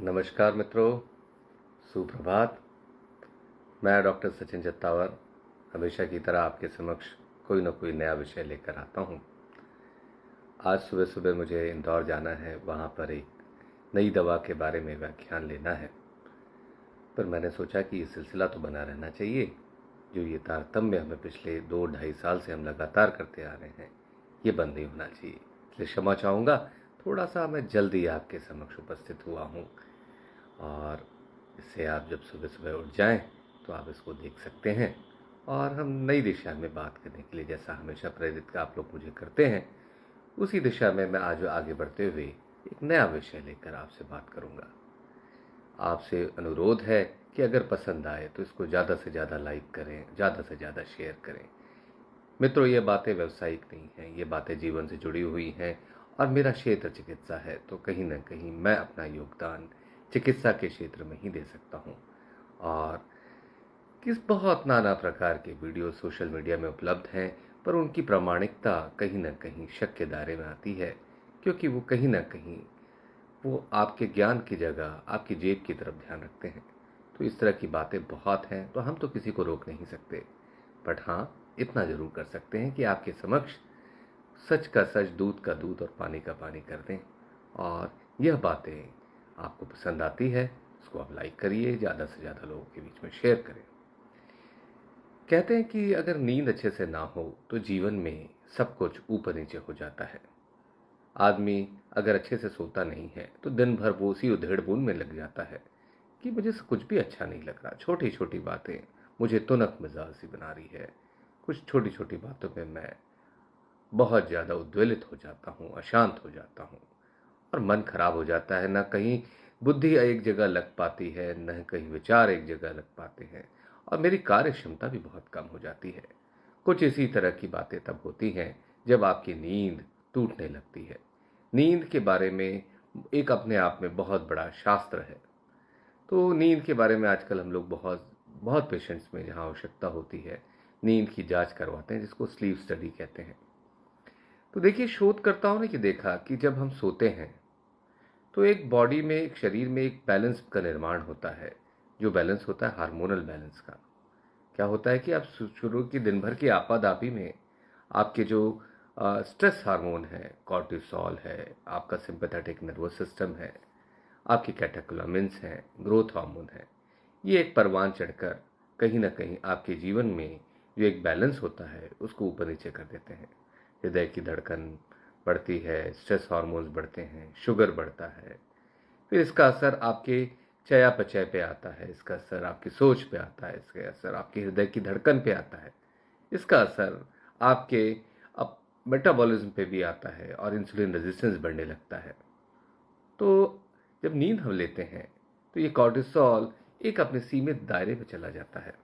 नमस्कार मित्रों, सुप्रभात। मैं डॉक्टर सचिन जत्तावर हमेशा की तरह आपके समक्ष कोई न कोई नया विषय लेकर आता हूँ। आज सुबह सुबह मुझे इंदौर जाना है, वहाँ पर एक नई दवा के बारे में व्याख्यान लेना है। पर मैंने सोचा कि ये सिलसिला तो बना रहना चाहिए। जो ये तारतम्य हमें पिछले 2-2.5 साल से हम लगातार करते आ रहे हैं, ये बंद नहीं होना चाहिए। इसलिए क्षमा चाहूँगा, थोड़ा सा मैं जल्दी आपके समक्ष उपस्थित हुआ हूँ। और इससे आप जब सुबह सुबह उठ जाएं तो आप इसको देख सकते हैं और हम नई दिशा में बात करने के लिए, जैसा हमेशा प्रेरित आप लोग मुझे करते हैं, उसी दिशा में मैं आज आगे बढ़ते हुए एक नया विषय लेकर आपसे बात करूंगा। आपसे अनुरोध है कि अगर पसंद आए तो इसको ज़्यादा से ज़्यादा लाइक करें, ज़्यादा से ज़्यादा शेयर करें। मित्रों, ये बातें व्यावसायिक नहीं हैं, ये बातें जीवन से जुड़ी हुई हैं और मेरा क्षेत्र चिकित्सा है, तो कहीं ना कहीं मैं अपना योगदान चिकित्सा के क्षेत्र में ही दे सकता हूँ। और किस बहुत नाना प्रकार के वीडियो सोशल मीडिया में उपलब्ध हैं, पर उनकी प्रामाणिकता कहीं ना कहीं शक के दायरे में आती है, क्योंकि वो कहीं ना कहीं वो आपके ज्ञान की जगह आपकी जेब की तरफ ध्यान रखते हैं। तो इस तरह की बातें बहुत हैं, तो हम तो किसी को रोक नहीं सकते, बट हाँ, इतना जरूर कर सकते हैं कि आपके समक्ष सच का सच, दूध का दूध और पानी का पानी कर दें। और यह बातें आपको पसंद आती है, इसको आप लाइक करिए, ज़्यादा से ज़्यादा लोगों के बीच में शेयर करें। कहते हैं कि अगर नींद अच्छे से ना हो तो जीवन में सब कुछ ऊपर नीचे हो जाता है। आदमी अगर अच्छे से सोता नहीं है तो दिन भर वो उसी उधेड़ बुन में लग जाता है कि मुझे कुछ भी अच्छा नहीं लग रहा, छोटी छोटी बातें मुझे तुनक मिजाज सी बना रही है। कुछ छोटी छोटी बातों पे मैं बहुत ज़्यादा उद्वेलित हो जाता हूँ, अशांत हो जाता हूँ और मन खराब हो जाता है। न कहीं बुद्धि एक जगह लग पाती है, न कहीं विचार एक जगह लग पाते हैं और मेरी कार्य क्षमता भी बहुत कम हो जाती है। कुछ इसी तरह की बातें तब होती हैं जब आपकी नींद टूटने लगती है। नींद के बारे में एक अपने आप में बहुत बड़ा शास्त्र है। तो नींद के बारे में आजकल हम लोग बहुत बहुत पेशेंट्स में जहाँ आवश्यकता होती है, नींद की जांच करवाते हैं, जिसको स्लीप स्टडी कहते हैं। तो देखिए, शोधकर्ताओं ने कि देखा कि जब हम सोते हैं तो एक बॉडी में, एक शरीर में एक बैलेंस का निर्माण होता है। जो बैलेंस होता है हार्मोनल बैलेंस का। क्या होता है कि आप शुरू की दिन भर की आपाधापी में आपके जो स्ट्रेस हार्मोन है, कॉर्टिसोल है, आपका सिंपैथेटिक नर्वस सिस्टम है, आपकी कैटेकोलामिन्स हैं, ग्रोथ हार्मोन है, ये एक परवान चढ़कर कहीं ना कहीं आपके जीवन में जो एक बैलेंस होता है उसको ऊपर नीचे कर देते हैं। हृदय की धड़कन बढ़ती है, स्ट्रेस हार्मोन्स बढ़ते हैं, शुगर बढ़ता है। फिर इसका असर आपके चयापचय पे आता है, इसका असर आपकी सोच पे आता है, इसका असर आपके हृदय की धड़कन पे आता है, इसका असर आपके अब मेटाबॉलिज्म पे भी आता है और इंसुलिन रेजिस्टेंस बढ़ने लगता है। तो जब नींद हम लेते हैं तो ये कॉर्टिसोल एक अपने सीमित दायरे में चला जाता है।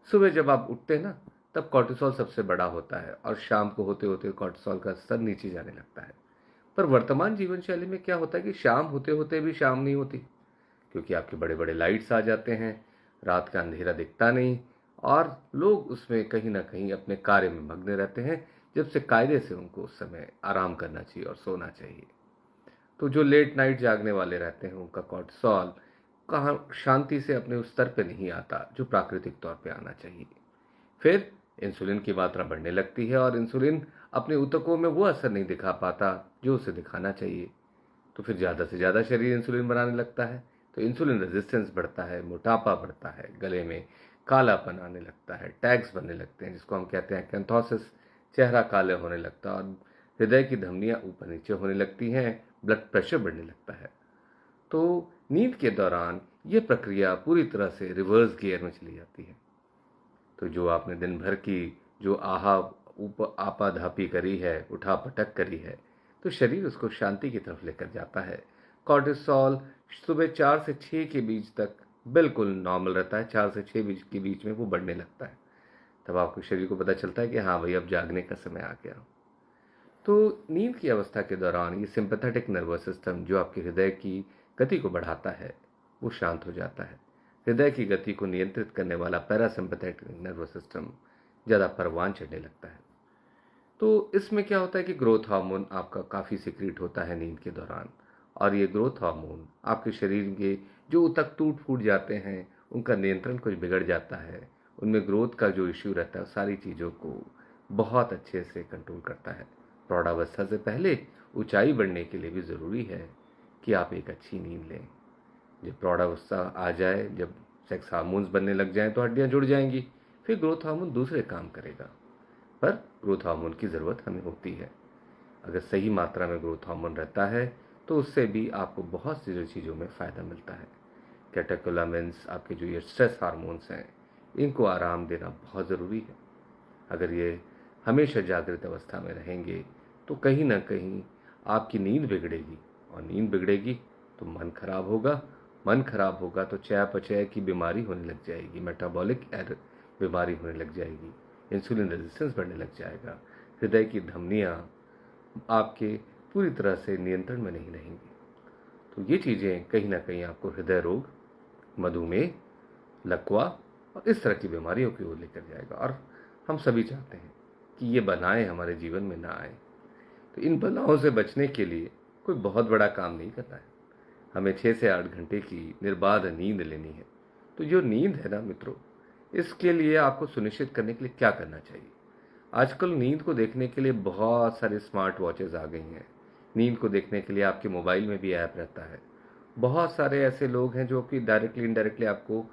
सुबह जब आप उठते हैं ना, तब कॉर्टिसोल सबसे बड़ा होता है और शाम को होते होते कॉर्टिसोल का स्तर नीचे जाने लगता है। पर वर्तमान जीवन शैली में क्या होता है कि शाम होते होते भी शाम नहीं होती, क्योंकि आपके बड़े बड़े लाइट्स आ जाते हैं, रात का अंधेरा दिखता नहीं और लोग उसमें कहीं ना कहीं अपने कार्य में मग्न रहते हैं, जब से कायदे से उनको उस समय आराम करना चाहिए और सोना चाहिए। तो जो लेट नाइट जागने वाले रहते हैं उनका कॉर्टिसोल कहाँ शांति से अपने उस स्तर पे नहीं आता जो प्राकृतिक तौर पे आना चाहिए। फिर इंसुलिन की मात्रा बढ़ने लगती है और इंसुलिन अपने ऊतकों में वो असर नहीं दिखा पाता जो उसे दिखाना चाहिए। तो फिर ज़्यादा से ज़्यादा शरीर इंसुलिन बनाने लगता है, तो इंसुलिन रेजिस्टेंस बढ़ता है, मोटापा बढ़ता है, गले में कालापन आने लगता है, टैग्स बनने लगते हैं जिसको हम कहते हैं कैंथोसिस, चेहरा काले होने लगता है और हृदय की धमनियाँ ऊपर नीचे होने लगती हैं, ब्लड प्रेशर बढ़ने लगता है। तो नींद के दौरान ये प्रक्रिया पूरी तरह से रिवर्स गियर में चली जाती है। तो जो आपने दिन भर की जो ऊपर आपाधापी करी है, उठा पटक करी है, तो शरीर उसको शांति की तरफ लेकर जाता है। कॉर्टिसोल सुबह 4 से 6 के बीच तक बिल्कुल नॉर्मल रहता है, 4 से 6 के बीच में वो बढ़ने लगता है। तब आपके शरीर को पता चलता है कि हाँ भाई, अब जागने का समय आ गया। तो नींद की अवस्था के दौरान ये सिंपैथेटिक नर्वस सिस्टम जो आपके हृदय की गति को बढ़ाता है, वो शांत हो जाता है। हृदय की गति को नियंत्रित करने वाला पैरासिम्पैथेटिक नर्वस सिस्टम ज़्यादा परवान चढ़ने लगता है। तो इसमें क्या होता है कि ग्रोथ हार्मोन आपका काफ़ी सिक्रीट होता है नींद के दौरान और ये ग्रोथ हार्मोन आपके शरीर के जो ऊतक टूट फूट जाते हैं उनका नियंत्रण कुछ बिगड़ जाता है, उनमें ग्रोथ का जो इश्यू रहता है सारी चीज़ों को बहुत अच्छे से कंट्रोल करता है। प्रौढ़ावस्था से पहले ऊंचाई बढ़ने के लिए भी ज़रूरी है कि आप एक अच्छी नींद लें। जब प्रौढ़ावस्था आ जाए, जब सेक्स हार्मोन्स बनने लग जाएं तो हड्डियां जुड़ जाएंगी, फिर ग्रोथ हार्मोन दूसरे काम करेगा। पर ग्रोथ हार्मोन की ज़रूरत हमें होती है। अगर सही मात्रा में ग्रोथ हार्मोन रहता है तो उससे भी आपको बहुत सी चीज़ों में फ़ायदा मिलता है। कैटेकोलामिन्स, आपके जो ये स्ट्रेस हार्मोन्स हैं, इनको आराम देना बहुत ज़रूरी है। अगर ये हमेशा जागृत अवस्था में रहेंगे तो कहीं ना कहीं आपकी नींद बिगड़ेगी, और नींद बिगड़ेगी तो मन खराब होगा, मन खराब होगा तो चयापचय की बीमारी होने लग जाएगी, मेटाबॉलिक बीमारी होने लग जाएगी, इंसुलिन रेजिस्टेंस बढ़ने लग जाएगा, हृदय की धमनियाँ आपके पूरी तरह से नियंत्रण में नहीं रहेंगी। तो ये चीज़ें कहीं ना कहीं आपको हृदय रोग, मधुमेह, लकवा और इस तरह की बीमारियों की ओर लेकर जाएगा, और हम सभी चाहते हैं कि ये बलाएं हमारे जीवन में ना आए। तो इन बलाओं से बचने के लिए कोई बहुत बड़ा काम नहीं करना है, हमें 6 से 8 घंटे की निर्बाध नींद लेनी है। तो जो नींद है ना मित्रों, इसके लिए आपको सुनिश्चित करने के लिए क्या करना चाहिए। आजकल नींद को देखने के लिए बहुत सारे स्मार्ट वॉचेस आ गई हैं। नींद को देखने के लिए आपके मोबाइल में भी ऐप रहता है। बहुत सारे ऐसे लोग हैं जो कि डायरेक्टली इनडायरेक्टली आपको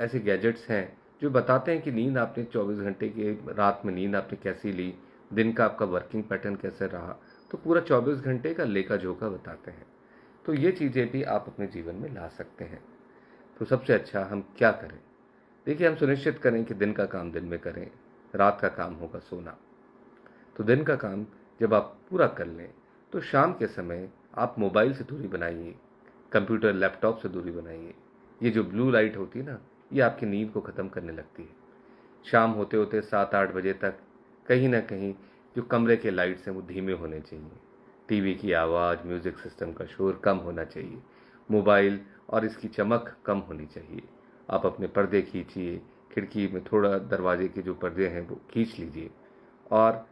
ऐसे गैजेट्स हैं जो बताते हैं कि नींद आपने 24 घंटे की रात में नींद आपने कैसी ली, दिन का आपका वर्किंग पैटर्न कैसे रहा, तो पूरा 24 घंटे का लेखा जोखा बताते हैं। तो ये चीज़ें भी आप अपने जीवन में ला सकते हैं। तो सबसे अच्छा हम क्या करें? देखिए, हम सुनिश्चित करें कि दिन का काम दिन में करें, रात का काम होगा सोना। तो दिन का काम जब आप पूरा कर लें तो शाम के समय आप मोबाइल से दूरी बनाइए, कंप्यूटर लैपटॉप से दूरी बनाइए। ये जो ब्लू लाइट होती है ना, ये आपकी नींद को ख़त्म करने लगती है। शाम होते होते 7-8 बजे तक कहीं ना कहीं जो कमरे के लाइट्स हैं वो धीमे होने चाहिए, टीवी की आवाज़, म्यूज़िक सिस्टम का शोर कम होना चाहिए, मोबाइल और इसकी चमक कम होनी चाहिए। आप अपने पर्दे खींचिए, खिड़की में थोड़ा दरवाजे के जो पर्दे हैं वो खींच लीजिए, और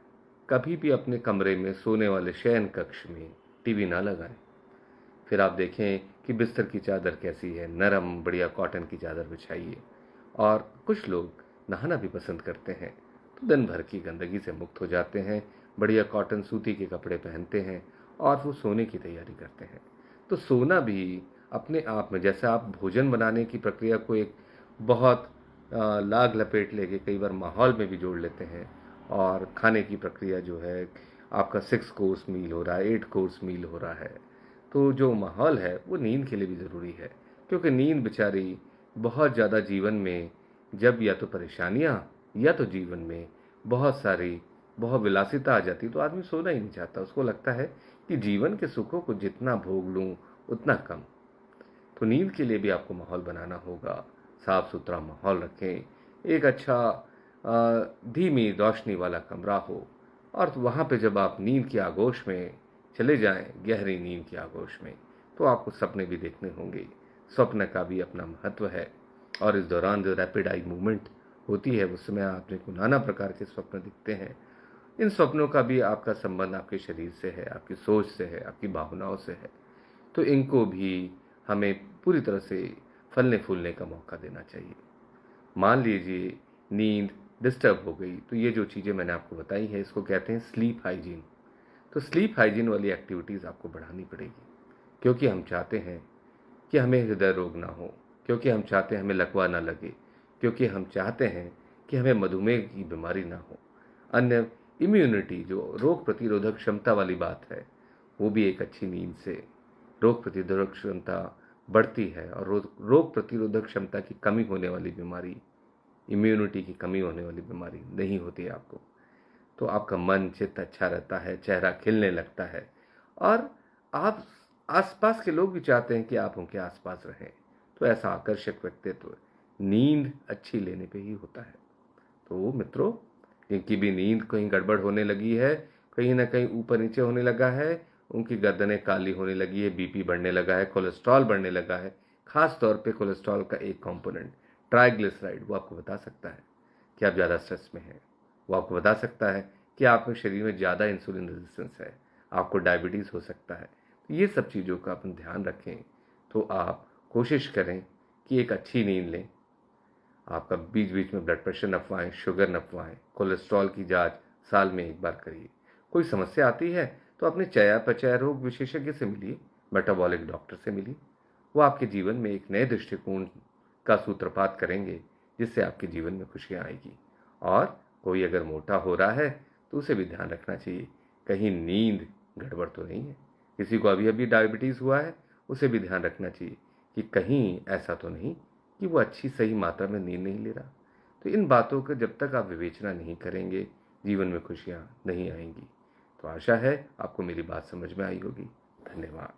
कभी भी अपने कमरे में सोने वाले शयन कक्ष में टीवी ना लगाएं। फिर आप देखें कि बिस्तर की चादर कैसी है, नरम बढ़िया कॉटन की चादर बिछाइए। और कुछ लोग नहाना भी पसंद करते हैं, तो दिन भर की गंदगी से मुक्त हो जाते हैं, बढ़िया कॉटन सूती के कपड़े पहनते हैं और वो सोने की तैयारी करते हैं। तो सोना भी अपने आप में, जैसे आप भोजन बनाने की प्रक्रिया को एक बहुत लाग लपेट लेके कई बार माहौल में भी जोड़ लेते हैं, और खाने की प्रक्रिया जो है आपका 6 कोर्स मील हो रहा है, 8 कोर्स मील हो रहा है, तो जो माहौल है वो नींद के लिए भी ज़रूरी है। क्योंकि नींद बेचारी बहुत ज़्यादा जीवन में, जब या तो परेशानियाँ या तो जीवन में बहुत विलासिता आ जाती, तो आदमी सोना ही नहीं चाहता। उसको लगता है कि जीवन के सुखों को जितना भोग लूँ उतना कम। तो नींद के लिए भी आपको माहौल बनाना होगा, साफ सुथरा माहौल रखें, एक अच्छा धीमी रोशनी वाला कमरा हो, और वहाँ पे जब आप नींद की आगोश में चले जाएं, गहरी नींद की आगोश में, तो आपको सपने भी देखने होंगे। स्वप्न का भी अपना महत्व है, और इस दौरान जो रैपिड आई मूवमेंट होती है उस समय आपने को नाना प्रकार के स्वप्न दिखते हैं। इन स्वप्नों का भी आपका संबंध आपके शरीर से है, आपकी सोच से है, आपकी भावनाओं से है। तो इनको भी हमें पूरी तरह से फलने फूलने का मौका देना चाहिए। मान लीजिए नींद डिस्टर्ब हो गई, तो ये जो चीज़ें मैंने आपको बताई है इसको कहते हैं स्लीप हाइजीन। तो स्लीप हाइजीन वाली एक्टिविटीज़ आपको बढ़ानी पड़ेगी, क्योंकि हम चाहते हैं कि हमें हृदय रोग ना हो, क्योंकि हम चाहते हैं हमें लकवा ना लगे, क्योंकि हम चाहते हैं कि हमें मधुमेह की बीमारी ना हो। अन्य इम्यूनिटी, जो रोग प्रतिरोधक क्षमता वाली बात है, वो भी एक अच्छी नींद से रोग प्रतिरोधक क्षमता बढ़ती है, और रोग प्रतिरोधक क्षमता की कमी होने वाली बीमारी, इम्यूनिटी की कमी होने वाली बीमारी नहीं होती है आपको। तो आपका मन चित्त अच्छा रहता है, चेहरा खिलने लगता है, और आप आसपास के लोग भी चाहते हैं कि आप उनके आसपास रहें। तो ऐसा आकर्षक व्यक्तित्व नींद अच्छी लेने पे ही होता है। तो मित्रों, जिनकी भी नींद कहीं गड़बड़ होने लगी है, कहीं ना कहीं ऊपर नीचे होने लगा है, उनकी गर्दनें काली होने लगी है, बीपी बढ़ने लगा है, कोलेस्ट्रॉल बढ़ने लगा है, खास तौर पे कोलेस्ट्रॉल का एक कंपोनेंट ट्राइग्लिसराइड, वो आपको बता सकता है कि आप ज़्यादा स्ट्रेस में हैं। वो आपको बता सकता है कि आपके शरीर में ज़्यादा इंसुलिन रेजिस्टेंस है, आपको डायबिटीज़ हो सकता है। तो ये सब चीज़ों का अपन ध्यान रखें तो आप कोशिश करें कि एक अच्छी नींद लें। आपका बीच बीच में ब्लड प्रेशर नपवाएं, शुगर नपवाएं, कोलेस्ट्रॉल की जांच साल में एक बार करिए। कोई समस्या आती है तो अपने चयापचय रोग विशेषज्ञ से मिलिए, मेटाबॉलिक डॉक्टर से मिलिए। वो आपके जीवन में एक नए दृष्टिकोण का सूत्रपात करेंगे जिससे आपके जीवन में खुशियाँ आएगी। और कोई अगर मोटा हो रहा है तो उसे भी ध्यान रखना चाहिए कहीं नींद गड़बड़ तो नहीं है। किसी को अभी अभी डायबिटीज़ हुआ है उसे भी ध्यान रखना चाहिए कि कहीं ऐसा तो नहीं कि वो अच्छी सही मात्रा में नींद नहीं ले रहा। तो इन बातों को जब तक आप विवेचना नहीं करेंगे जीवन में खुशियाँ नहीं आएंगी। तो आशा है आपको मेरी बात समझ में आई होगी। धन्यवाद।